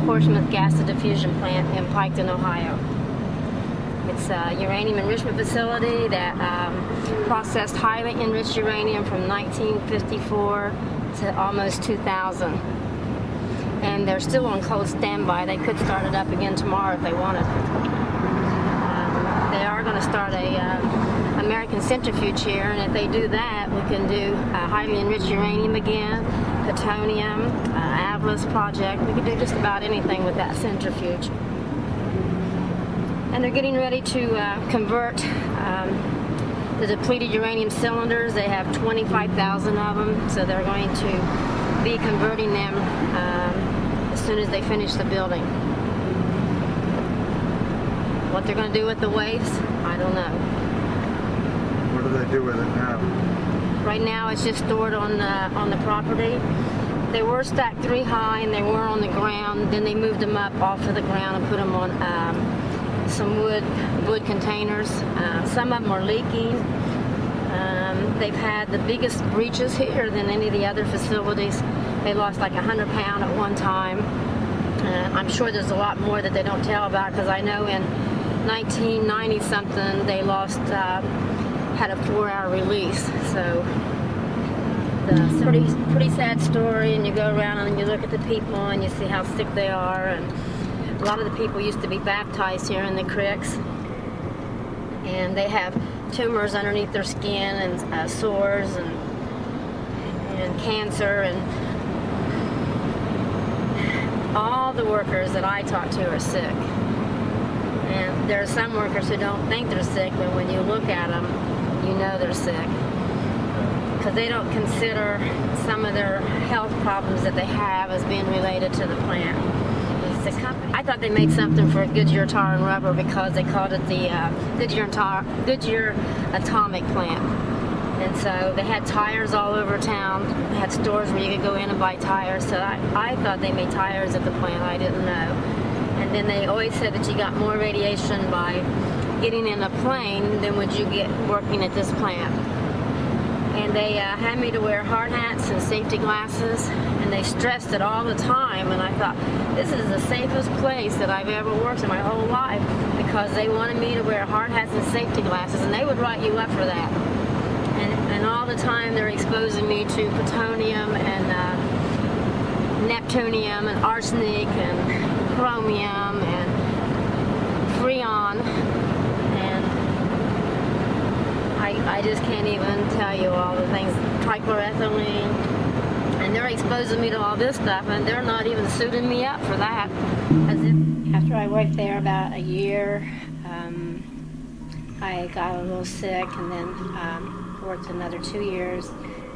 Portsmouth gaseous diffusion plant in Piketon, Ohio. It's a uranium enrichment facility that processed highly enriched uranium from 1954 to almost 2000. And they're still on cold standby. They could start it up again tomorrow if they wanted. They are going to start a American centrifuge here, and if they do that, we can do highly enriched uranium again, plutonium, Atlas project. We can do just about anything with that centrifuge. And they're getting ready to convert the depleted uranium cylinders. They have 25,000 of them, so they're going to be converting them as soon as they finish the building. What they're going to do with the waste, I don't know. What do they do with it now? Right now it's just stored on the property. They were stacked 3 high and they were on the ground. Then they moved them up off of the ground and put them on some wood containers. Some of them are leaking. They've had the biggest breaches here than any of the other facilities. They lost like 100 pounds at one time. I'm sure there's a lot more that they don't tell about, because I know in 1990 something they lost, had a 4-hour release. So it's a pretty sad story, and you go around and you look at the people and you see how sick they are. And a lot of the people used to be baptized here in the creeks, and they have tumors underneath their skin and sores and cancer, and all the workers that I talk to are sick. And there are some workers who don't think they're sick, but when you look at them, you know they're sick, because they don't consider some of their health problems that they have as being related to the plant. I thought they made something for Goodyear Tar and Rubber because they called it the Goodyear Atomic Plant. And so they had tires all over town. They had stores where you could go in and buy tires. So I thought they made tires at the plant. I didn't know. And then they always said that you got more radiation by getting in a plane than would you get working at this plant. And they had me to wear hard hats and safety glasses, and they stressed it all the time. And I thought, this is the safest place that I've ever worked in my whole life, because they wanted me to wear hard hats and safety glasses, and they would write you up for that. And all the time they're exposing me to plutonium and neptunium and arsenic and chromium and freon. I just can't even tell you all the things, trichloroethylene, and they're exposing me to all this stuff, and they're not even suiting me up for that. After I worked there about a year, I got a little sick, and then worked another 2 years,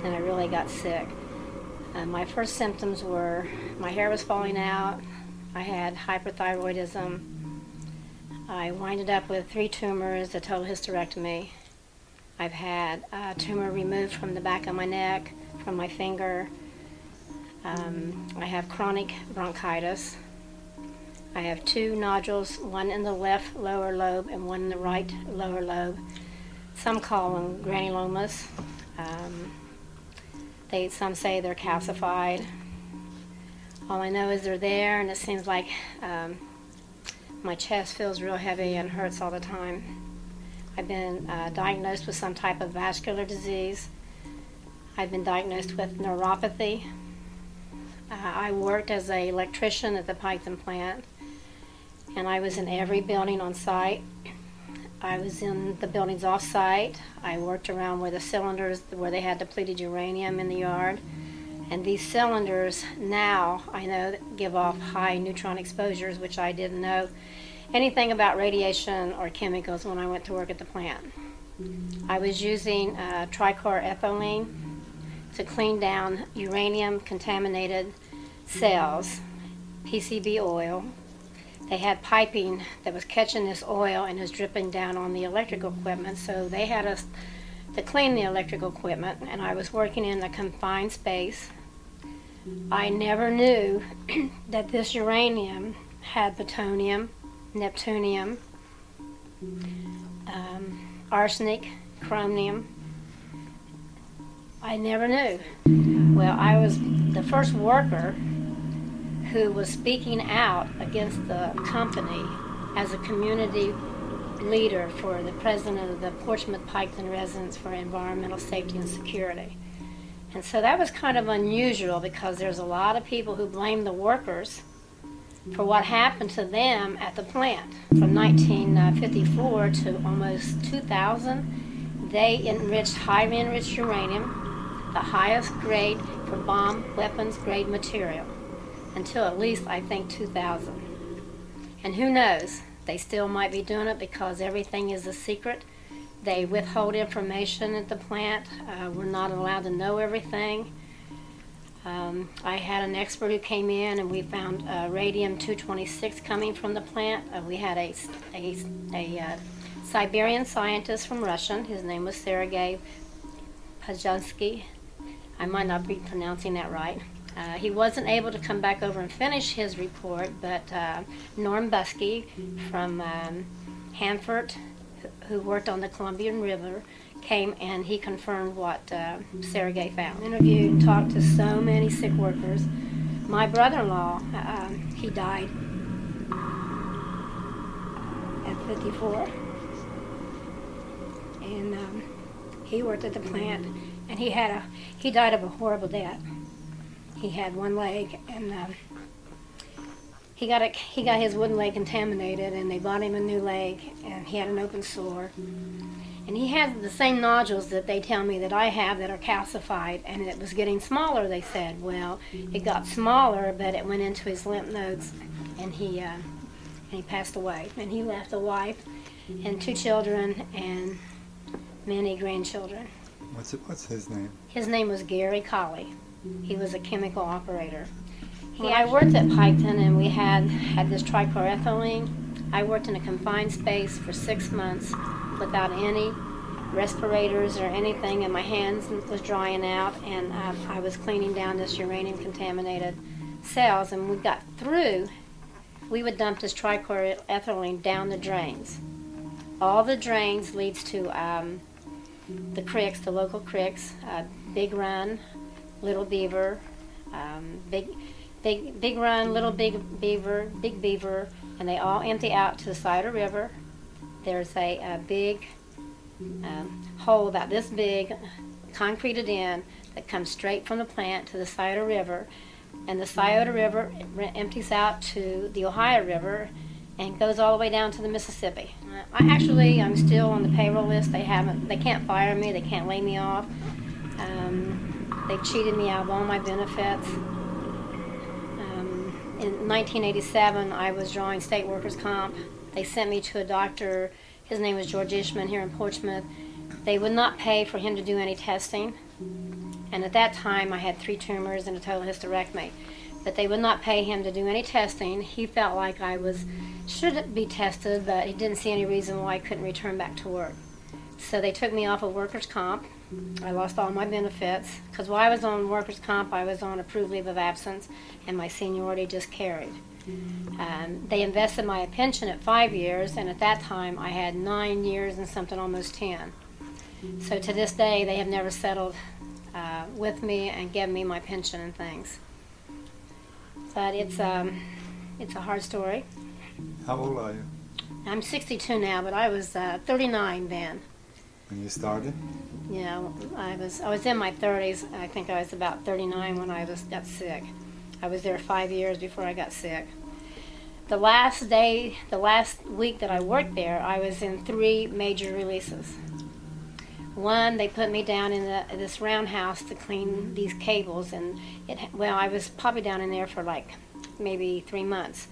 then I really got sick. My first symptoms were my hair was falling out, I had hyperthyroidism, I winded up with 3 tumors, a total hysterectomy. I've had a tumor removed from the back of my neck, from my finger. I have chronic bronchitis. I have 2 nodules, one in the left lower lobe and one in the right lower lobe. Some call them granulomas. Some say they're calcified. All I know is they're there, and it seems like my chest feels real heavy and hurts all the time. I've been diagnosed with some type of vascular disease. I've been diagnosed with neuropathy. I worked as an electrician at the Piketon plant, and I was in every building on site. I was in the buildings off site. I worked around where the cylinders, where they had depleted uranium in the yard. And these cylinders now, I know, give off high neutron exposures, which I didn't know anything about radiation or chemicals when I went to work at the plant. I was using trichloroethylene to clean down uranium contaminated cells, PCB oil. They had piping that was catching this oil and was dripping down on the electrical equipment, so they had us to clean the electrical equipment, and I was working in a confined space. I never knew that this uranium had plutonium, neptunium, arsenic, chromium. I never knew. Well, I was the first worker who was speaking out against the company as a community leader for the president of the Portsmouth Piketon Residents for Environmental Safety and Security. And so that was kind of unusual because there's a lot of people who blame the workers for what happened to them at the plant. From 1954 to almost 2000, they enriched highly enriched uranium, the highest grade for bomb weapons grade material, until at least, I think, 2000. And who knows, they still might be doing it because everything is a secret. They withhold information at the plant. We're not allowed to know everything. I had an expert who came in and we found radium-226 coming from the plant. We had a Siberian scientist from Russian. His name was Sergei Pajansky. I might not be pronouncing that right. He wasn't able to come back over and finish his report, but Norm Buskey from Hanford, who worked on the Columbian River, came and he confirmed what Sergei found. Interviewed and talked to so many sick workers. My brother-in-law, he died at 54, and he worked at the plant, and he died of a horrible death. He had one leg, and he got his wooden leg contaminated, and they bought him a new leg, and he had an open sore. And he had the same nodules that they tell me that I have that are calcified, and it was getting smaller, they said. Well, it got smaller, but it went into his lymph nodes, and he passed away. And he left a wife and 2 children and many grandchildren. What's his name? His name was Vina Colley. He was a chemical operator. I worked at Piketon, and we had this trichloroethylene. I worked in a confined space for 6 months without any respirators or anything, and my hands was drying out, and I was cleaning down this uranium-contaminated cells, and we got through. We would dump this trichloroethylene down the drains. All the drains leads to the creeks, the local creeks, Big Run, Little Beaver, Big Run, Little Big Beaver, and they all empty out to the Scioto River. There's a big hole about this big, concreted in, that comes straight from the plant to the Scioto River, and the Scioto River empties out to the Ohio River and goes all the way down to the Mississippi. I'm still on the payroll list. They can't fire me. They can't lay me off. They cheated me out of all my benefits. In 1987, I was drawing state workers' comp. They sent me to a doctor. His name was George Ishman here in Portsmouth. They would not pay for him to do any testing. And at that time, I had 3 tumors and a total hysterectomy. But they would not pay him to do any testing. He felt like I should be tested, but he didn't see any reason why I couldn't return back to work. So they took me off of workers' comp. I lost all my benefits, because while I was on workers' comp, I was on approved leave of absence, and my seniority just carried. They invested my pension at 5 years, and at that time I had 9 years and something, almost 10. So to this day, they have never settled with me and given me my pension and things. But it's a hard story. How old are you? I'm 62 now, but I was 39 then. When you started? Yeah, I was in my 30s. I think I was about 39 when I got sick. I was there 5 years before I got sick. The last week that I worked there, I was in 3 major releases. One, they put me down in this roundhouse to clean these cables, and I was probably down in there for like maybe 3 months.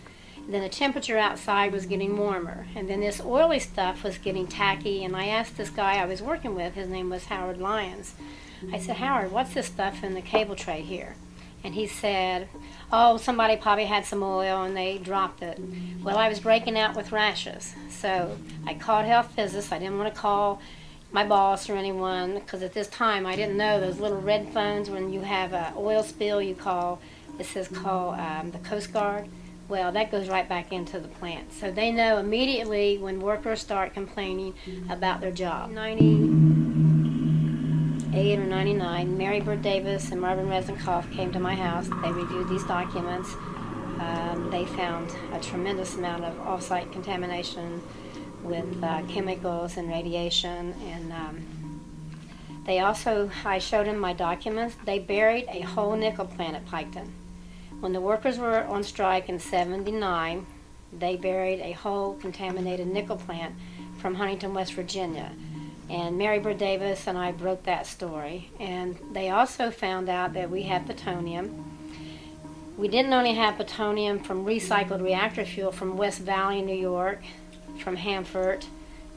Then the temperature outside was getting warmer, and then this oily stuff was getting tacky, and I asked this guy I was working with, his name was Howard Lyons. I said, Howard, what's this stuff in the cable tray here? And he said, oh, somebody probably had some oil and they dropped it. Well, I was breaking out with rashes, so I called health physicists. I didn't want to call my boss or anyone, because at this time I didn't know those little red phones when you have an oil spill, call the Coast Guard. Well, that goes right back into the plant. So they know immediately when workers start complaining about their job. 98 or 99, Mary Bird Davis and Marvin Reznikoff came to my house. They reviewed these documents. They found a tremendous amount of off-site contamination with chemicals and radiation, and I showed them my documents. They buried a whole nickel plant at Piketon. When the workers were on strike in '79, they buried a whole contaminated nickel plant from Huntington, West Virginia. And Mary Bird Davis and I broke that story. And they also found out that we had plutonium. We didn't only have plutonium from recycled reactor fuel from West Valley, New York, from Hanford,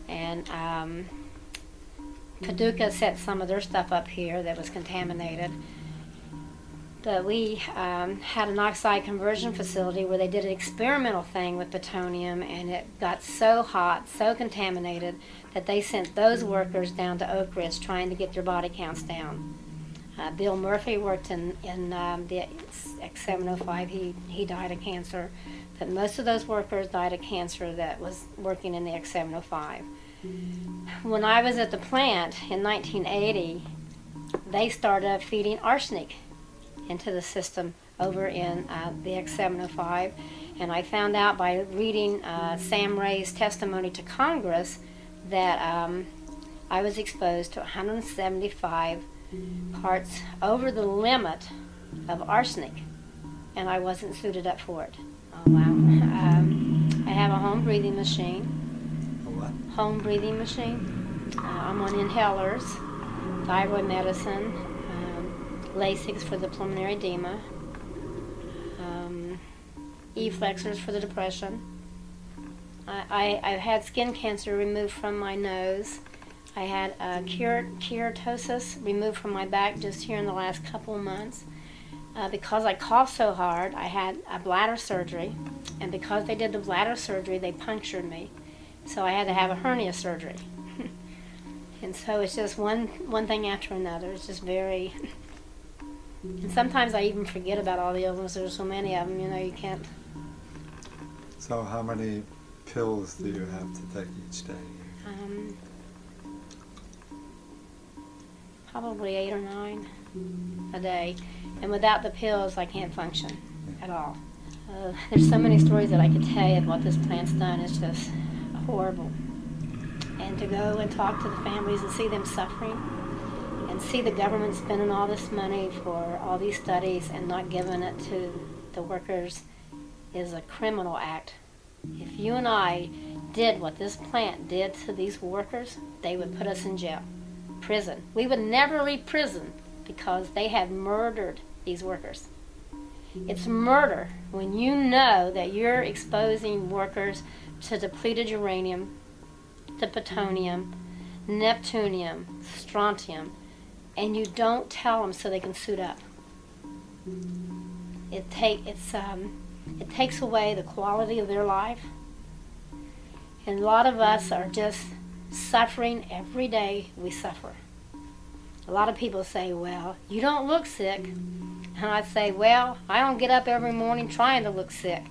and Paducah set some of their stuff up here that was contaminated. But we had an oxide conversion facility where they did an experimental thing with plutonium, and it got so hot, so contaminated, that they sent those workers down to Oak Ridge trying to get their body counts down. Bill Murphy worked in the X705. He died of cancer, but most of those workers died of cancer that was working in the X705. When I was at the plant in 1980, they started feeding arsenic into the system over in the X705, and I found out by reading Sam Ray's testimony to Congress that I was exposed to 175 parts over the limit of arsenic, and I wasn't suited up for it. Oh wow. I have a home breathing machine. A what? Home breathing machine. I'm on inhalers, thyroid medicine, Lasix for the pulmonary edema, E-flexors for the depression. I've had skin cancer removed from my nose. I had keratosis removed from my back just here in the last couple of months. Because I coughed so hard, I had a bladder surgery, and because they did the bladder surgery, they punctured me. So I had to have a hernia surgery. And so it's just one thing after another. It's just very... And sometimes I even forget about all the illnesses. There's so many of them, you can't... So how many pills do you have to take each day? Probably 8 or 9 a day. And without the pills, I can't function at all. There's so many stories that I could tell you of what this plant's done. It's just horrible. And to go and talk to the families and see them suffering, and see the government spending all this money for all these studies and not giving it to the workers is a criminal act. If you and I did what this plant did to these workers, they would put us in jail, prison. We would never leave prison because they have murdered these workers. It's murder when you know that you're exposing workers to depleted uranium, to plutonium, neptunium, strontium, and you don't tell them so they can suit up. It takes away the quality of their life. And a lot of us are just suffering every day we suffer. A lot of people say, well, you don't look sick. And I say, well, I don't get up every morning trying to look sick.